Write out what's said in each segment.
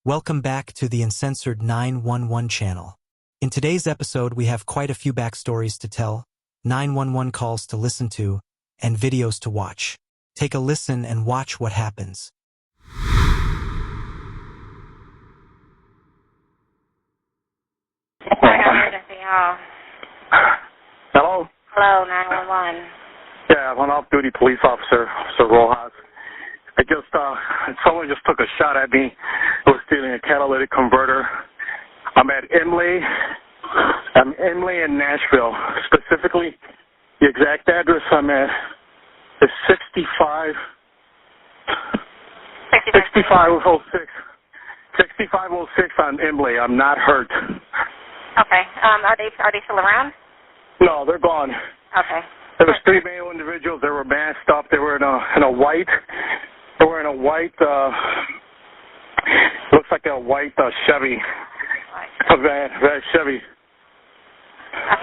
Welcome back to the Uncensored 911 channel. In today's episode, we have quite a few backstories to tell, 911 calls to listen to, and videos to watch. Take a listen and watch what happens. Hello? Hello, 911. Yeah, I'm an off-duty police officer, Officer Rojas. Someone just took a shot at me. I was stealing a catalytic converter. I'm at Imlay in Nashville. Specifically, the exact address I'm at is 6506 on Imlay. I'm not hurt. Okay. Are they still around? No, they're gone. Okay. There was three male individuals. They were masked up. They were in a white. They were in a white. Looks like a white Chevy. A van Chevy.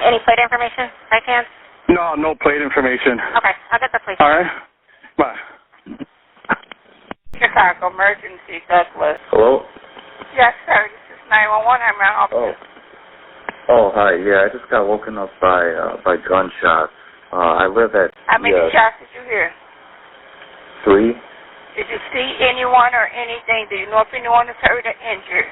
Any plate information by chance? No plate information. Okay, I'll get the plate. All right. Bye. Chicago Emergency, Douglas. Hello? Yes, sir. This is 911. I'm out. Oh, hi. Yeah, I just got woken up by gunshots. I live at... How many shots did you hear? 3. Did you see anyone or anything? Do you know if anyone is hurt or injured?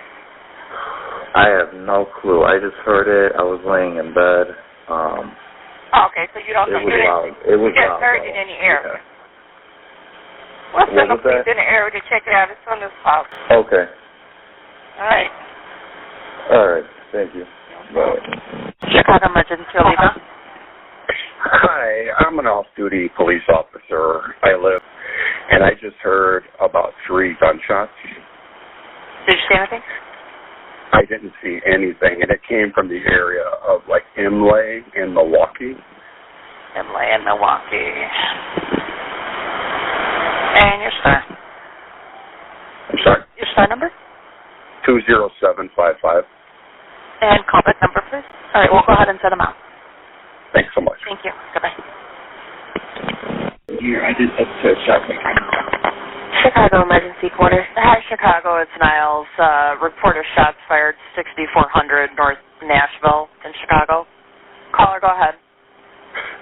I have no clue. I just heard it. I was laying in bed. Okay, so you don't know. It was you just loud, heard it in the area. Yeah. What's What the was police that? in the area to check it out as soon as possible? Okay. All right. All right. Thank you. Bye. Chicago Emergency, Oliva. Hi, I'm an off-duty police officer. And I just heard about 3 gunshots. Did you see anything? I didn't see anything, and it came from the area of, like, Imlay and Milwaukee. Imlay in Milwaukee. And your star? I'm sorry? Your star number? 20755. And callback number, please. All right, we'll go ahead and set them out. Thanks so much. Thank you. Goodbye. Here, I did check. Chicago Emergency Quarters. Hi, Chicago. It's Niles. Report of shots fired 6400 North Nashville in Chicago. Caller, go ahead.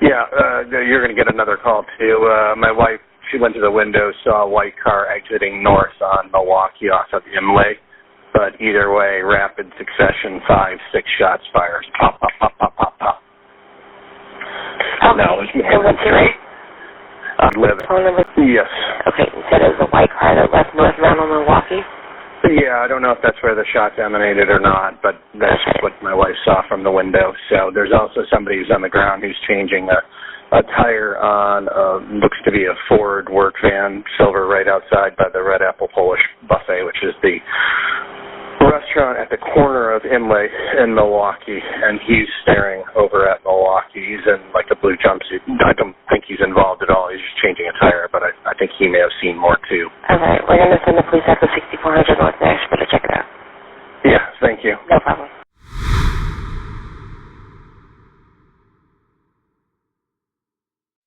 Yeah, you're going to get another call, too. My wife, she went to the window, saw a white car exiting north on Milwaukee off of Imlay. But either way, rapid succession, 5, 6 shots fired. Pop, pop, pop, pop, pop, pop. Okay. And what's your rate? Phone number? Yes. Okay, you said it was a white car that left northbound on Milwaukee? Yeah, I don't know if that's where the shots emanated or not, but that's what my wife saw from the window. So there's also somebody who's on the ground who's changing a tire on, looks to be a Ford work van, silver, right outside by the Red Apple Polish Buffet, which is the restaurant at the corner of Imlay in Milwaukee, and he's staring over at Milwaukee. He's in like a blue jumpsuit. I don't think he's involved at all. He's just changing a tire, but I think he may have seen more too. All right, we're going to send the police out to 6400 North Nashville to check it out. Yeah, thank you. No problem.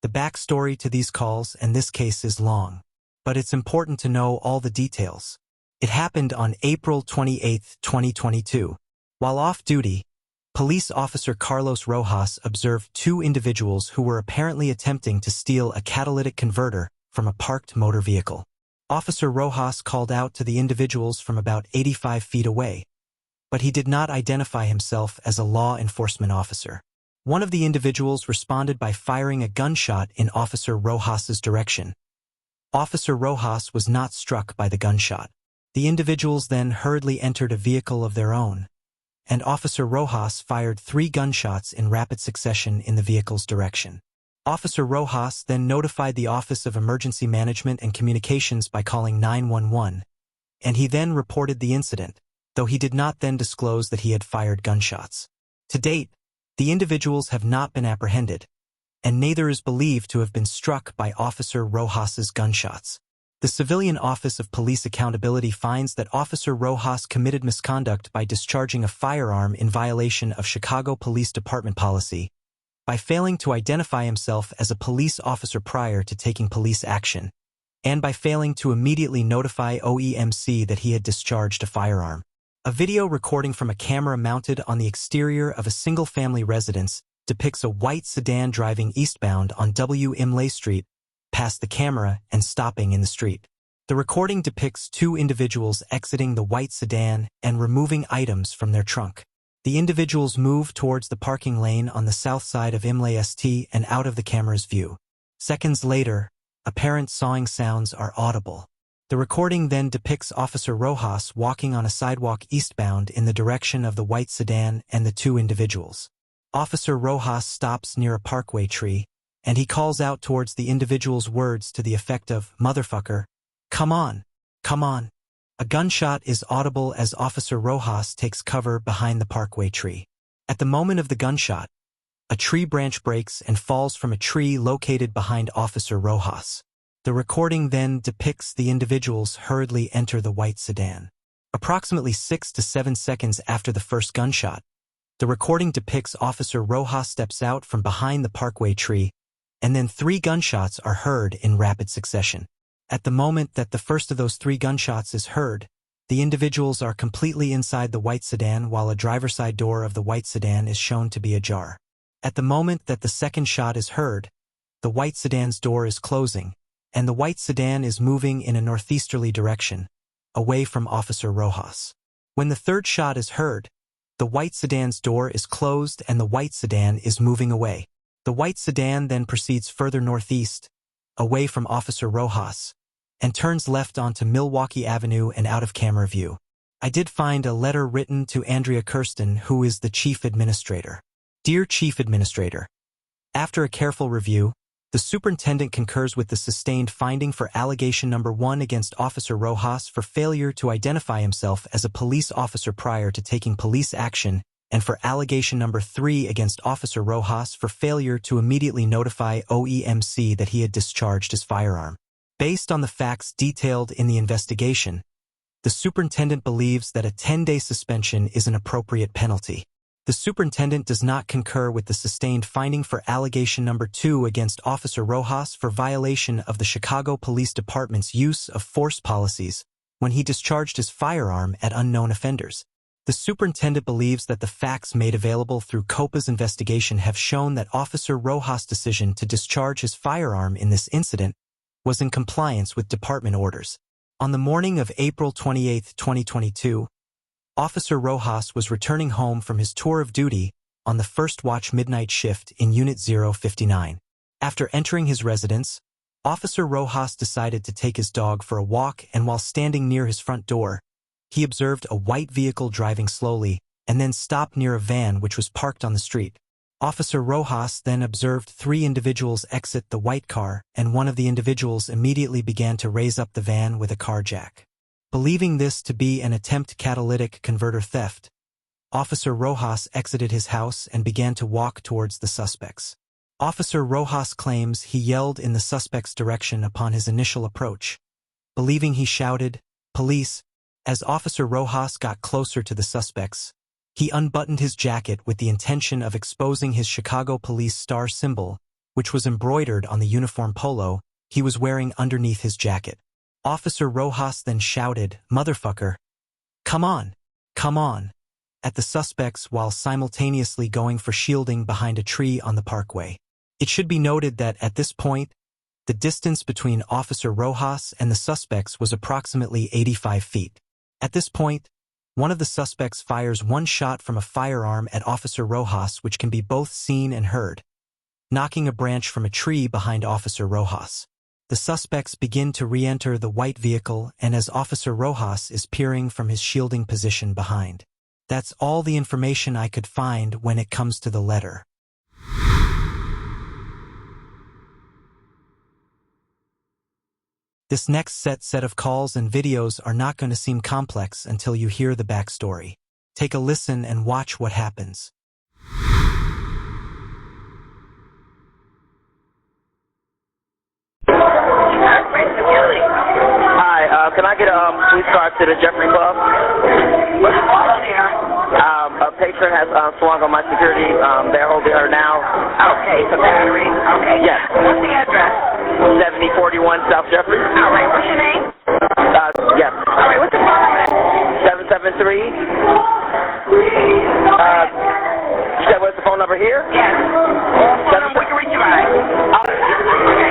The backstory to these calls and this case is long, but it's important to know all the details. It happened on April 28, 2022. While off duty, police officer Carlos Rojas observed 2 individuals who were apparently attempting to steal a catalytic converter from a parked motor vehicle. Officer Rojas called out to the individuals from about 85 feet away, but he did not identify himself as a law enforcement officer. One of the individuals responded by firing a gunshot in Officer Rojas's direction. Officer Rojas was not struck by the gunshot. The individuals then hurriedly entered a vehicle of their own, and Officer Rojas fired 3 gunshots in rapid succession in the vehicle's direction. Officer Rojas then notified the Office of Emergency Management and Communications by calling 911, and he then reported the incident, though he did not then disclose that he had fired gunshots. To date, the individuals have not been apprehended, and neither is believed to have been struck by Officer Rojas's gunshots. The Civilian Office of Police Accountability finds that Officer Rojas committed misconduct by discharging a firearm in violation of Chicago Police Department policy by failing to identify himself as a police officer prior to taking police action, and by failing to immediately notify OEMC that he had discharged a firearm. A video recording from a camera mounted on the exterior of a single-family residence depicts a white sedan driving eastbound on W. Imlay Street, past the camera and stopping in the street. The recording depicts two individuals exiting the white sedan and removing items from their trunk. The individuals move towards the parking lane on the south side of Imlay St. and out of the camera's view. Seconds later, apparent sawing sounds are audible. The recording then depicts Officer Rojas walking on a sidewalk eastbound in the direction of the white sedan and the two individuals. Officer Rojas stops near a parkway tree, and he calls out towards the individual's words to the effect of, "Motherfucker, come on, come on." A gunshot is audible as Officer Rojas takes cover behind the parkway tree. At the moment of the gunshot, a tree branch breaks and falls from a tree located behind Officer Rojas. The recording then depicts the individuals hurriedly enter the white sedan. Approximately 6 to 7 seconds after the first gunshot, the recording depicts Officer Rojas steps out from behind the parkway tree, and then 3 gunshots are heard in rapid succession. At the moment that the first of those 3 gunshots is heard, the individuals are completely inside the white sedan while a driver's side door of the white sedan is shown to be ajar. At the moment that the second shot is heard, the white sedan's door is closing, and the white sedan is moving in a northeasterly direction, away from Officer Rojas. When the third shot is heard, the white sedan's door is closed and the white sedan is moving away. The white sedan then proceeds further northeast, away from Officer Rojas, and turns left onto Milwaukee Avenue and out of camera view. I did find a letter written to Andrea Kirsten, who is the Chief Administrator. Dear Chief Administrator, after a careful review, the Superintendent concurs with the sustained finding for allegation number 1 against Officer Rojas for failure to identify himself as a police officer prior to taking police action, and for allegation number 3 against Officer Rojas for failure to immediately notify OEMC that he had discharged his firearm. Based on the facts detailed in the investigation, the Superintendent believes that a 10-day suspension is an appropriate penalty. The Superintendent does not concur with the sustained finding for allegation number 2 against Officer Rojas for violation of the Chicago Police Department's use of force policies when he discharged his firearm at unknown offenders. The Superintendent believes that the facts made available through COPA's investigation have shown that Officer Rojas' decision to discharge his firearm in this incident was in compliance with department orders. On the morning of April 28, 2022, Officer Rojas was returning home from his tour of duty on the first watch midnight shift in Unit 059. After entering his residence, Officer Rojas decided to take his dog for a walk, and while standing near his front door, he observed a white vehicle driving slowly and then stopped near a van which was parked on the street. Officer Rojas then observed 3 individuals exit the white car, and one of the individuals immediately began to raise up the van with a car jack. Believing this to be an attempt catalytic converter theft, Officer Rojas exited his house and began to walk towards the suspects. Officer Rojas claims he yelled in the suspect's direction upon his initial approach, believing he shouted, "Police." As Officer Rojas got closer to the suspects, he unbuttoned his jacket with the intention of exposing his Chicago Police star symbol, which was embroidered on the uniform polo he was wearing underneath his jacket. Officer Rojas then shouted, "Motherfucker, come on, come on," at the suspects while simultaneously going for shielding behind a tree on the parkway. It should be noted that at this point, the distance between Officer Rojas and the suspects was approximately 85 feet. At this point, one of the suspects fires one shot from a firearm at Officer Rojas, which can be both seen and heard, knocking a branch from a tree behind Officer Rojas. The suspects begin to re-enter the white vehicle, and as Officer Rojas is peering from his shielding position behind. That's all the information I could find when it comes to the letter. This next set of calls and videos are not going to seem complex until you hear the backstory. Take a listen and watch what happens. Can I get a police car to the Jeffrey Club? What's going on there? A patron has swung on my security. They're over there now. Okay, so battery. Okay. Yes. What's the address? 7041 South Jeffrey. All right, what's your name? Yes. All right, what's the phone number? 773. You said what's the phone number here? Yes. Phone number we can reach you by. Okay,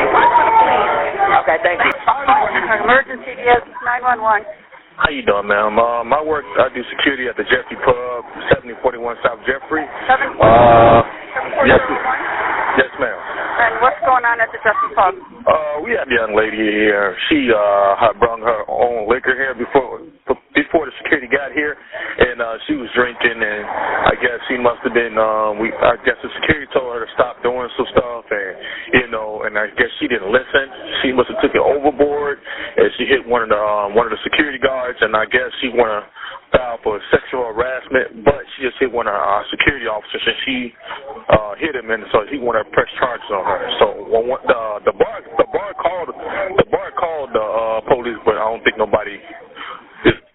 watch for the police. Okay, thank you. Emergency, yes, 911. How you doing, ma'am? I do security at the Jeffrey Pub, 7041 South Jeffrey. 741? Yes, ma'am. And what's going on at the Jeffrey Pub? We have a young lady here. She had brought her own liquor here before the security got here, and she was drinking, and I guess she must have been. I guess the security told her to stop doing some stuff, and I guess she didn't listen. She must have took it overboard, and she hit one of the security guards, and I guess she wanna file for sexual harassment, but she just hit one of our security officers, and she hit him, and so he wanted to press charges on her. So the bar called the police, but I don't think nobody.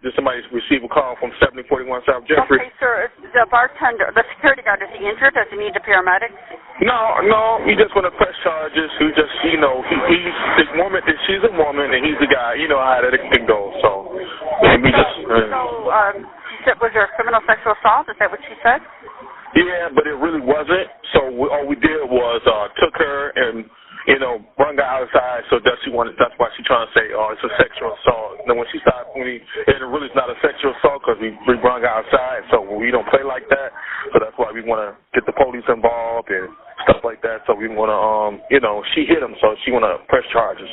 Did somebody receive a call from 7041 South Jeffrey? Okay, sir. The bartender, the security guard, is he injured? Does he need a paramedic? No. He just want to press charges. He just, he's this woman. She's a woman, and he's the guy. You know how that can go. So maybe she said, was there a criminal sexual assault? Is that what she said? Yeah, but it really wasn't. So all we did was took her and brung her outside. So that's why she's trying to say, it's a sexual assault. And then when she started, it really is not a sexual assault because we brung her outside. So we don't play like that. So that's why we want to get the police involved and stuff like that. So we want to, she hit him, so she want to press charges.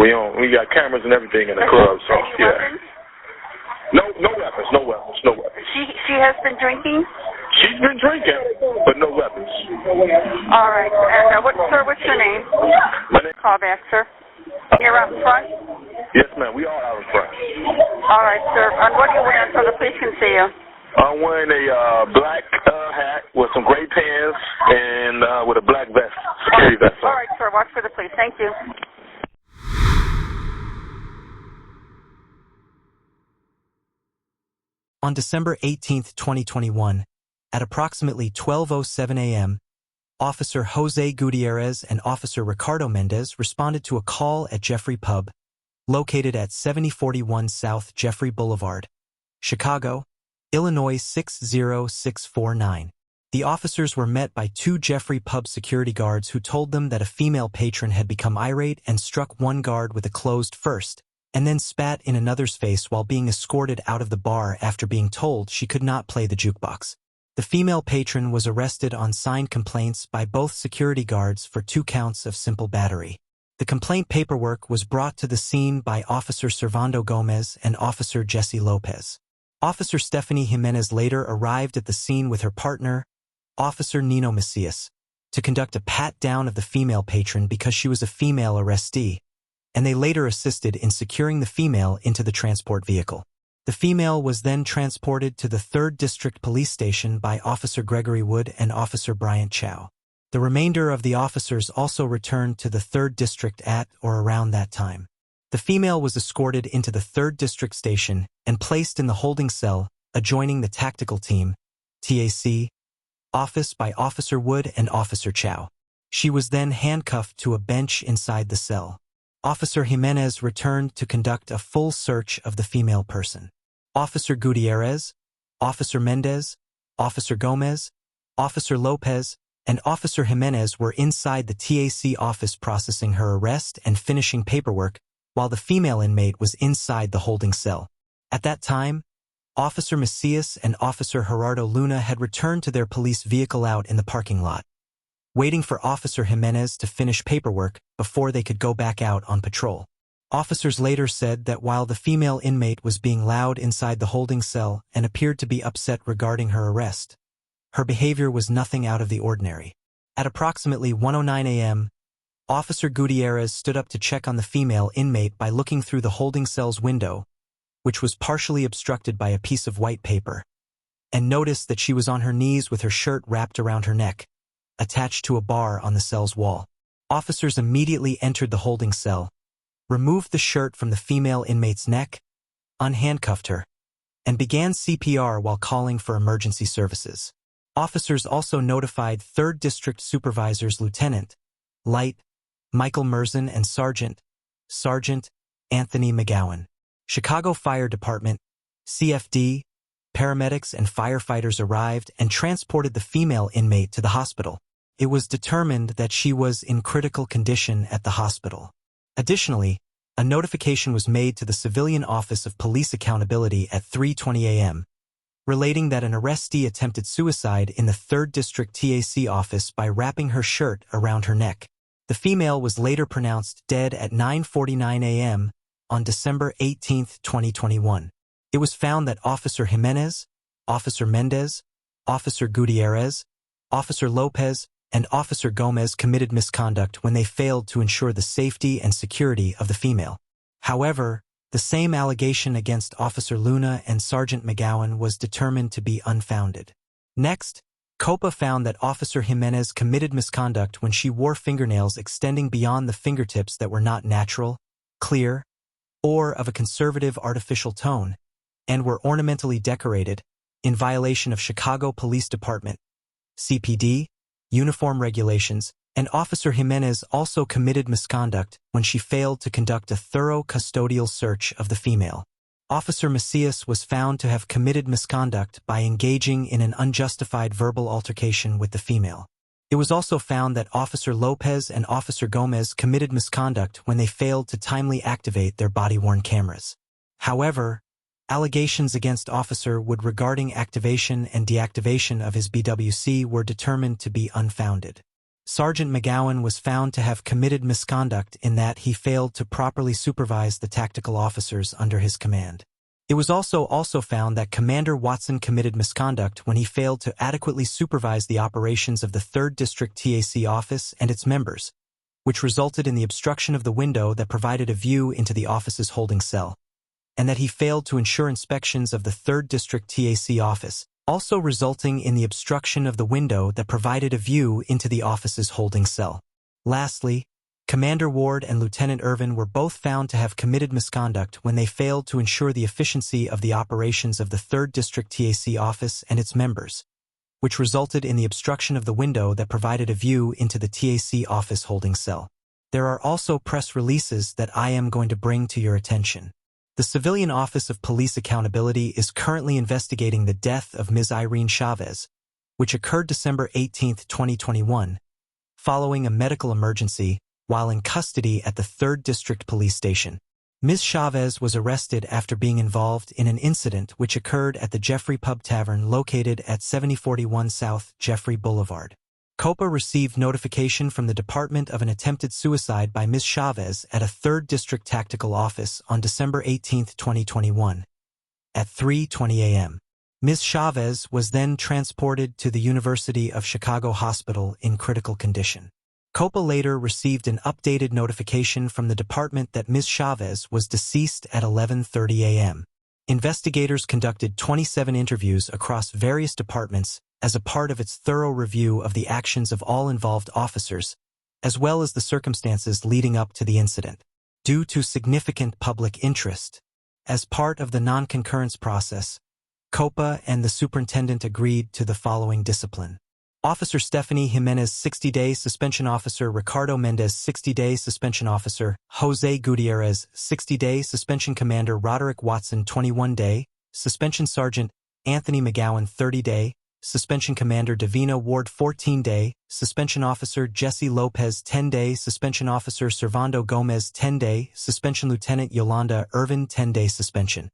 We got cameras and everything in the club. So yeah. No weapons. She has been drinking? She's been drinking, but no weapons. All right. And what's your name? My name. Call back, sir. You're out in front? Yes, ma'am. We all out in front. All right, sir. And what are you wearing so the police can see you? I'm wearing a black hat with some gray pants and with a black vest, security vest. All right, sir. Watch for the police. Thank you. On December 18, 2021, at approximately 12:07 a.m., Officer Jose Gutierrez and Officer Ricardo Mendez responded to a call at Jeffrey Pub, located at 7041 South Jeffrey Boulevard, Chicago, Illinois 60649. The officers were met by two Jeffrey Pub security guards who told them that a female patron had become irate and struck one guard with a closed fist, and then spat in another's face while being escorted out of the bar after being told she could not play the jukebox. The female patron was arrested on signed complaints by both security guards for 2 counts of simple battery. The complaint paperwork was brought to the scene by Officer Servando Gomez and Officer Jesse Lopez. Officer Stephanie Jimenez later arrived at the scene with her partner, Officer Nino Macias, to conduct a pat-down of the female patron because she was a female arrestee, and they later assisted in securing the female into the transport vehicle. The female was then transported to the 3rd District Police Station by Officer Gregory Wood and Officer Bryant Chow. The remainder of the officers also returned to the 3rd District at or around that time. The female was escorted into the 3rd District Station and placed in the holding cell adjoining the tactical team, TAC, office by Officer Wood and Officer Chow. She was then handcuffed to a bench inside the cell. Officer Jimenez returned to conduct a full search of the female person. Officer Gutierrez, Officer Mendez, Officer Gomez, Officer Lopez, and Officer Jimenez were inside the TAC office processing her arrest and finishing paperwork, while the female inmate was inside the holding cell. At that time, Officer Macias and Officer Gerardo Luna had returned to their police vehicle out in the parking lot, waiting for Officer Jimenez to finish paperwork before they could go back out on patrol. Officers later said that while the female inmate was being loud inside the holding cell and appeared to be upset regarding her arrest, her behavior was nothing out of the ordinary. At approximately 1:09 a.m., Officer Gutierrez stood up to check on the female inmate by looking through the holding cell's window, which was partially obstructed by a piece of white paper, and noticed that she was on her knees with her shirt wrapped around her neck, attached to a bar on the cell's wall. Officers immediately entered the holding cell, removed the shirt from the female inmate's neck, unhandcuffed her, and began CPR while calling for emergency services. Officers also notified 3rd District Supervisors Lieutenant, Light, Michael Merzen and Sergeant Anthony McGowan. Chicago Fire Department, CFD, paramedics and firefighters arrived and transported the female inmate to the hospital. It was determined that she was in critical condition at the hospital. Additionally, a notification was made to the Civilian Office of Police Accountability at 3:20 a.m., relating that an arrestee attempted suicide in the 3rd District TAC office by wrapping her shirt around her neck. The female was later pronounced dead at 9:49 a.m. on December 18, 2021. It was found that Officer Jimenez, Officer Mendez, Officer Gutierrez, Officer Lopez, and Officer Gomez committed misconduct when they failed to ensure the safety and security of the female. However, the same allegation against Officer Luna and Sergeant McGowan was determined to be unfounded. Next, COPA found that Officer Jimenez committed misconduct when she wore fingernails extending beyond the fingertips that were not natural, clear, or of a conservative artificial tone, and were ornamentally decorated, in violation of Chicago Police Department, CPD, uniform regulations, and Officer Jimenez also committed misconduct when she failed to conduct a thorough custodial search of the female. Officer Macias was found to have committed misconduct by engaging in an unjustified verbal altercation with the female. It was also found that Officer Lopez and Officer Gomez committed misconduct when they failed to timely activate their body-worn cameras. However, allegations against Officer Wood regarding activation and deactivation of his BWC were determined to be unfounded. Sergeant McGowan was found to have committed misconduct in that he failed to properly supervise the tactical officers under his command. It was also found that Commander Watson committed misconduct when he failed to adequately supervise the operations of the 3rd District TAC office and its members, which resulted in the obstruction of the window that provided a view into the office's holding cell, and that he failed to ensure inspections of the 3rd District TAC office, also resulting in the obstruction of the window that provided a view into the office's holding cell. Lastly, Commander Ward and Lieutenant Irvin were both found to have committed misconduct when they failed to ensure the efficiency of the operations of the 3rd District TAC office and its members, which resulted in the obstruction of the window that provided a view into the TAC office holding cell. There are also press releases that I am going to bring to your attention. The Civilian Office of Police Accountability is currently investigating the death of Ms. Irene Chavez, which occurred December 18, 2021, following a medical emergency while in custody at the 3rd District Police Station. Ms. Chavez was arrested after being involved in an incident which occurred at the Jeffrey Pub Tavern located at 7041 South Jeffrey Boulevard. COPA received notification from the Department of an attempted suicide by Ms. Chavez at a 3rd District Tactical Office on December 18, 2021, at 3:20 a.m. Ms. Chavez was then transported to the University of Chicago Hospital in critical condition. COPA later received an updated notification from the department that Ms. Chavez was deceased at 11:30 a.m. Investigators conducted 27 interviews across various departments as a part of its thorough review of the actions of all involved officers, as well as the circumstances leading up to the incident. Due to significant public interest, as part of the non-concurrence process, COPA and the superintendent agreed to the following discipline. Officer Stephanie Jimenez 60-day suspension, Officer Ricardo Mendez 60-day suspension, Officer Jose Gutierrez 60-day suspension, Commander Roderick Watson 21-day suspension, Sergeant Anthony McGowan 30-day suspension, Commander Davina Ward 14-day suspension, Officer Jesse Lopez 10-day suspension, Officer Servando Gomez 10-day suspension, Lieutenant Yolanda Irvin 10-day suspension.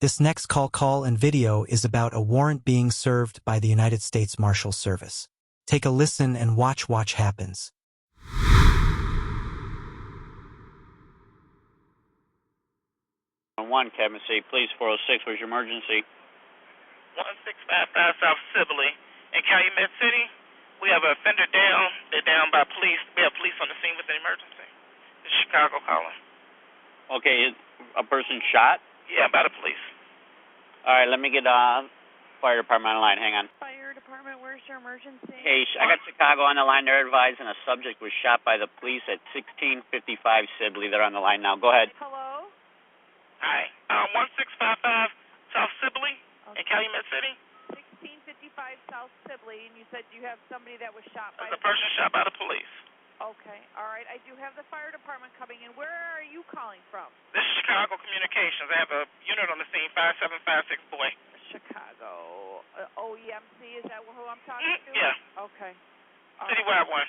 This next call and video is about a warrant being served by the United States Marshals Service. Take a listen and watch happens. One, Cabin C, please, 406, where's your emergency? 1655 South Sibley in Calumet City. We have an offender down. They're down by police. We have police on the scene with an emergency. This is Chicago calling. Okay, a person shot? Yeah, by the police. All right, let me get fire department on the line. Hang on. Fire department, where's your emergency? Hey, I got Chicago on the line. They're advising a subject was shot by the police at 1655 Sibley. They're on the line now. Go ahead. Hello? Hi. 1655 South Sibley in Calumet City. 1655 South Sibley, and you said you have somebody that was shot by the person shot by the police. Okay, all right. I do have the fire department coming in. Where are you calling from? This is Chicago Communications. I have a unit on the scene, 5756 boy. Chicago. OEMC, is that who I'm talking to? Yeah. Okay. Citywide one.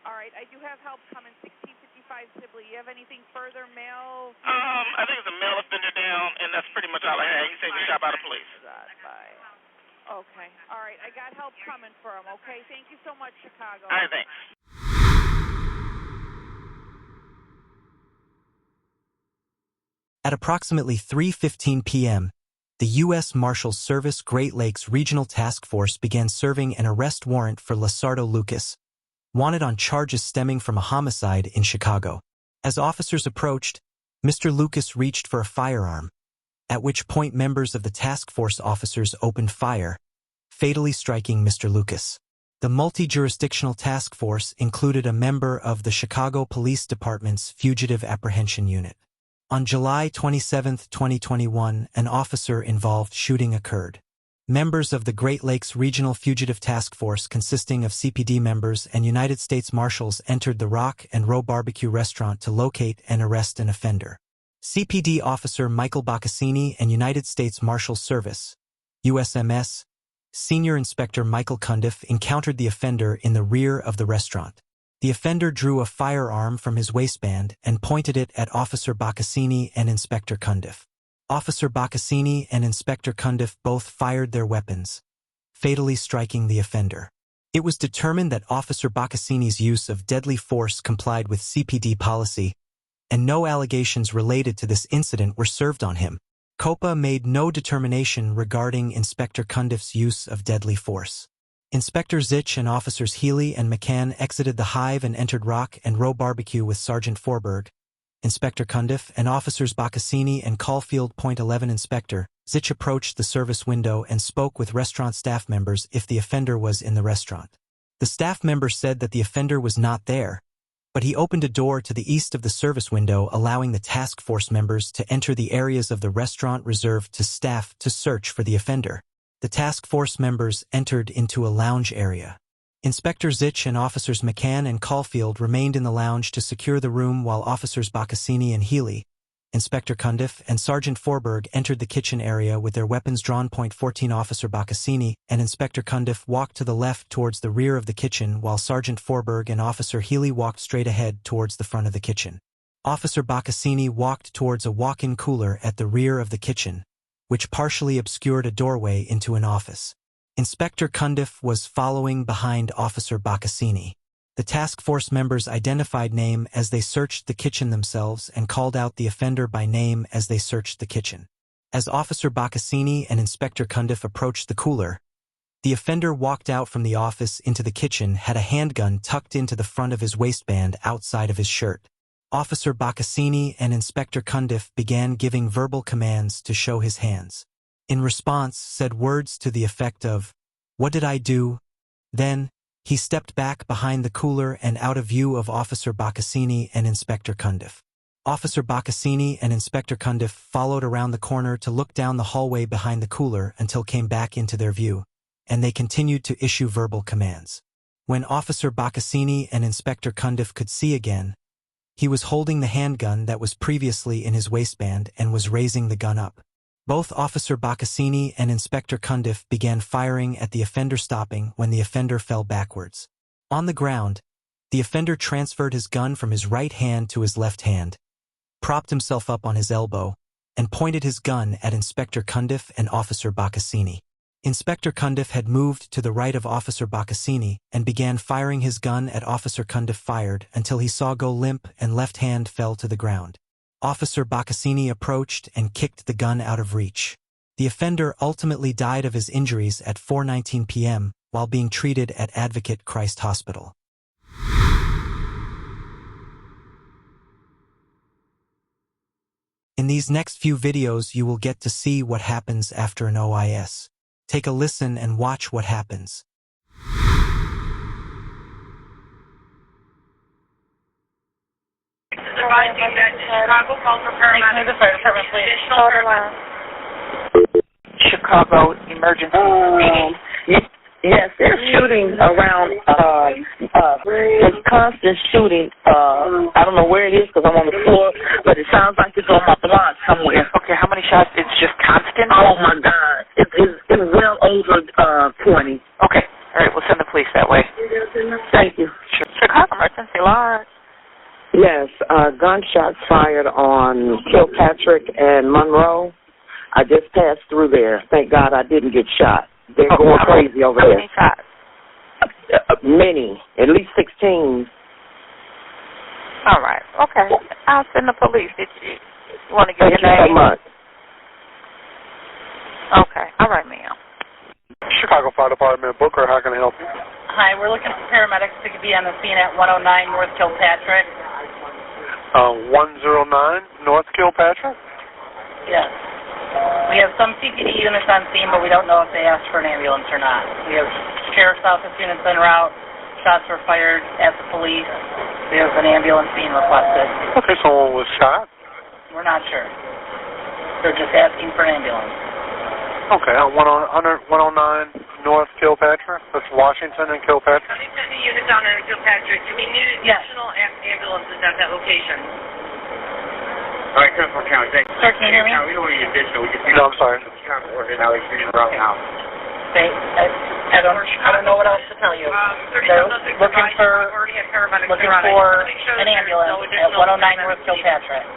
All right, I do have help coming, 1655 Sibley. You have anything further, mail? I think it's a male offender down, and that's pretty much all I had. He said he was shot by the police. Okay. All right, I got help coming for him, okay? Thank you so much, Chicago. All right, thanks. At approximately 3:15 p.m., the U.S. Marshals Service Great Lakes Regional Task Force began serving an arrest warrant for Lasardo Lucas, wanted on charges stemming from a homicide in Chicago. As officers approached, Mr. Lucas reached for a firearm, at which point members of the task force officers opened fire, fatally striking Mr. Lucas. The multi-jurisdictional task force included a member of the Chicago Police Department's Fugitive Apprehension Unit. On July 27, 2021, an officer-involved shooting occurred. Members of the Great Lakes Regional Fugitive Task Force consisting of CPD members and United States Marshals entered the Rock and Row Barbecue restaurant to locate and arrest an offender. CPD Officer Michael Boccassini and United States Marshals Service, USMS, Senior Inspector Michael Cundiff encountered the offender in the rear of the restaurant. The offender drew a firearm from his waistband and pointed it at Officer Boccassini and Inspector Cundiff. Officer Boccassini and Inspector Cundiff both fired their weapons, fatally striking the offender. It was determined that Officer Boccassini's use of deadly force complied with CPD policy, and no allegations related to this incident were served on him. COPA made no determination regarding Inspector Cundiff's use of deadly force. Inspector Zich and Officers Healy and McCann exited the Hive and entered Rock and Row Barbecue with Sergeant Forberg, Inspector Cundiff, and Officers Boccassini and Caulfield. 11 Inspector Zich approached the service window and spoke with restaurant staff members if the offender was in the restaurant. The staff member said that the offender was not there, but he opened a door to the east of the service window, allowing the task force members to enter the areas of the restaurant reserved to staff to search for the offender. The task force members entered into a lounge area. Inspector Zich and Officers McCann and Caulfield remained in the lounge to secure the room while Officers Boccassini and Healy, Inspector Cundiff, and Sergeant Forberg entered the kitchen area with their weapons drawn. 14 Officer Boccassini and Inspector Cundiff walked to the left towards the rear of the kitchen while Sergeant Forberg and Officer Healy walked straight ahead towards the front of the kitchen. Officer Boccassini walked towards a walk-in cooler at the rear of the kitchen, which partially obscured a doorway into an office. Inspector Cundiff was following behind Officer Boccassini. The task force members identified name as they searched the kitchen themselves and called out the offender by name as they searched the kitchen. As Officer Boccassini and Inspector Cundiff approached the cooler, the offender walked out from the office into the kitchen, had a handgun tucked into the front of his waistband outside of his shirt. Officer Boccassini and Inspector Cundiff began giving verbal commands to show his hands. In response, said words to the effect of, "What did I do?" Then, he stepped back behind the cooler and out of view of Officer Boccassini and Inspector Cundiff. Officer Boccassini and Inspector Cundiff followed around the corner to look down the hallway behind the cooler until came back into their view, and they continued to issue verbal commands. When Officer Boccassini and Inspector Cundiff could see again, he was holding the handgun that was previously in his waistband and was raising the gun up. Both Officer Boccassini and Inspector Cundiff began firing at the offender, stopping when the offender fell backwards. On the ground, the offender transferred his gun from his right hand to his left hand, propped himself up on his elbow, and pointed his gun at Inspector Cundiff and Officer Boccassini. Inspector Cundiff had moved to the right of Officer Boccassini and began firing his gun at Officer Cundiff, fired until he saw go limp and left hand fell to the ground. Officer Boccassini approached and kicked the gun out of reach. The offender ultimately died of his injuries at 4:19 p.m. while being treated at Advocate Christ Hospital. In these next few videos you will get to see what happens after an OIS. Take a listen and watch what happens. Advising that Chicago calls for paramedics. The fire department, please. Additional paramedics. Chicago emergency. Yes, they're shooting around, there's constant shooting. I don't know where it is because I'm on the floor, but it sounds like it's on my block somewhere. Okay, how many shots? It's just constant? Oh, my God. It's well over 20. Okay, all right, we'll send the police that way. Thank you. Chicago emergency large. Yes, gunshots fired on Kilpatrick and Monroe. I just passed through there. Thank God I didn't get shot. They're going crazy over there. How many shots? Many, at least 16. All right, okay. I'll send the police. Did you want to give Thank your you so name? much. Okay, all right, ma'am. Chicago Fire Department, Booker, how can I help you? Hi, we're looking for paramedics to be on the scene at 109 North Kilpatrick. 109 North Kilpatrick? Yes. We have some CPD units on scene, but we don't know if they asked for an ambulance or not. We have Sheriff's Office units en route. Shots were fired at the police. We have an ambulance being requested. Okay, someone was shot? We're not sure. They're just asking for an ambulance. Okay, 109 North Kilpatrick? That's Washington and Kilpatrick? How many sending units down in Kilpatrick? Do we need additional ambulances at that location? All right, Crystal County, thank you. Sir, can you hear me? We don't need additional. We just No, I'm sorry. We're in Alexandria route now. I don't know what else to tell you. They're looking for an ambulance at 109 North Kilpatrick.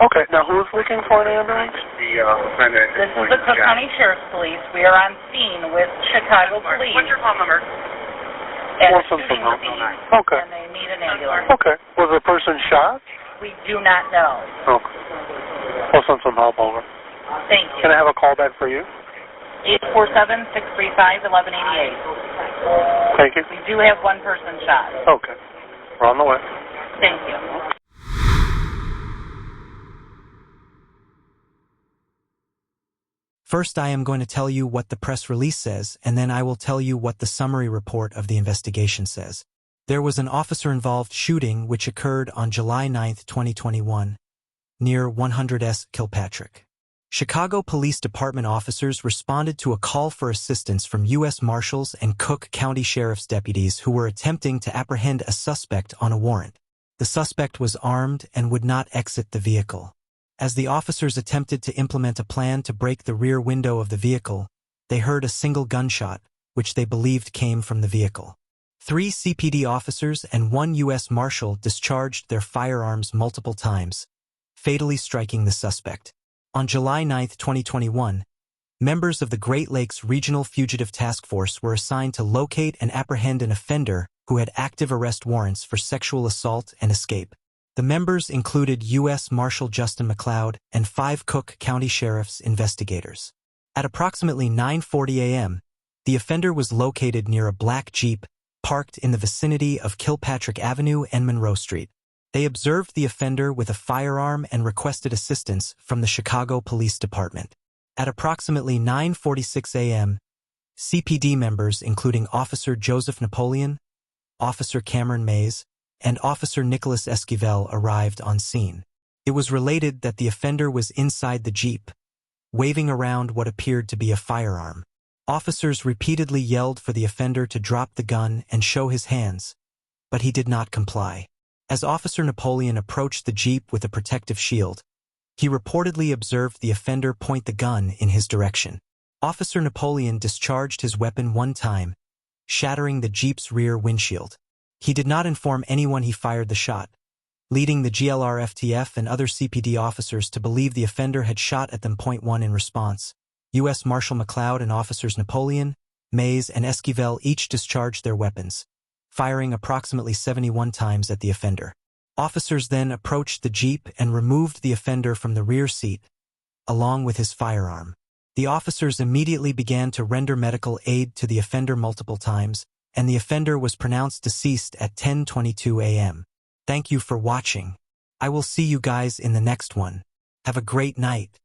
Okay, now who's looking for an ambulance? This is the Cook County Sheriff's Police. We are on scene with Chicago Police. What's your phone number? At a shooting scene, Okay. and they need an ambulance. Okay. Was the person shot? We do not know. Okay. We'll send some help over. Thank you. Can I have a call back for you? 847-635-1188. Thank you. We do have one person shot. Okay. We're on the way. Thank you. First, I am going to tell you what the press release says, and then I will tell you what the summary report of the investigation says. There was an officer-involved shooting which occurred on July 9, 2021, near 100S Kilpatrick. Chicago Police Department officers responded to a call for assistance from U.S. Marshals and Cook County Sheriff's deputies who were attempting to apprehend a suspect on a warrant. The suspect was armed and would not exit the vehicle. As the officers attempted to implement a plan to break the rear window of the vehicle, they heard a single gunshot, which they believed came from the vehicle. 3 CPD officers and 1 U.S. Marshal discharged their firearms multiple times, fatally striking the suspect. On July 9, 2021, members of the Great Lakes Regional Fugitive Task Force were assigned to locate and apprehend an offender who had active arrest warrants for sexual assault and escape. The members included U.S. Marshal Justin McLeod and 5 Cook County Sheriff's investigators. At approximately 9:40 a.m., the offender was located near a black Jeep parked in the vicinity of Kilpatrick Avenue and Monroe Street. They observed the offender with a firearm and requested assistance from the Chicago Police Department. At approximately 9:46 a.m., CPD members including Officer Joseph Napoleon, Officer Cameron Mays, and Officer Nicholas Esquivel arrived on scene. It was related that the offender was inside the Jeep, waving around what appeared to be a firearm. Officers repeatedly yelled for the offender to drop the gun and show his hands, but he did not comply. As Officer Napoleon approached the Jeep with a protective shield, he reportedly observed the offender point the gun in his direction. Officer Napoleon discharged his weapon one time, shattering the Jeep's rear windshield. He did not inform anyone he fired the shot, leading the GLR-FTF and other CPD officers to believe the offender had shot at them. Point 1 in response. U.S. Marshal McLeod and Officers Napoleon, Mays, and Esquivel each discharged their weapons, firing approximately 71 times at the offender. Officers then approached the Jeep and removed the offender from the rear seat, along with his firearm. The officers immediately began to render medical aid to the offender multiple times, and the offender was pronounced deceased at 10:22 a.m. Thank you for watching. I will see you guys in the next one. Have a great night.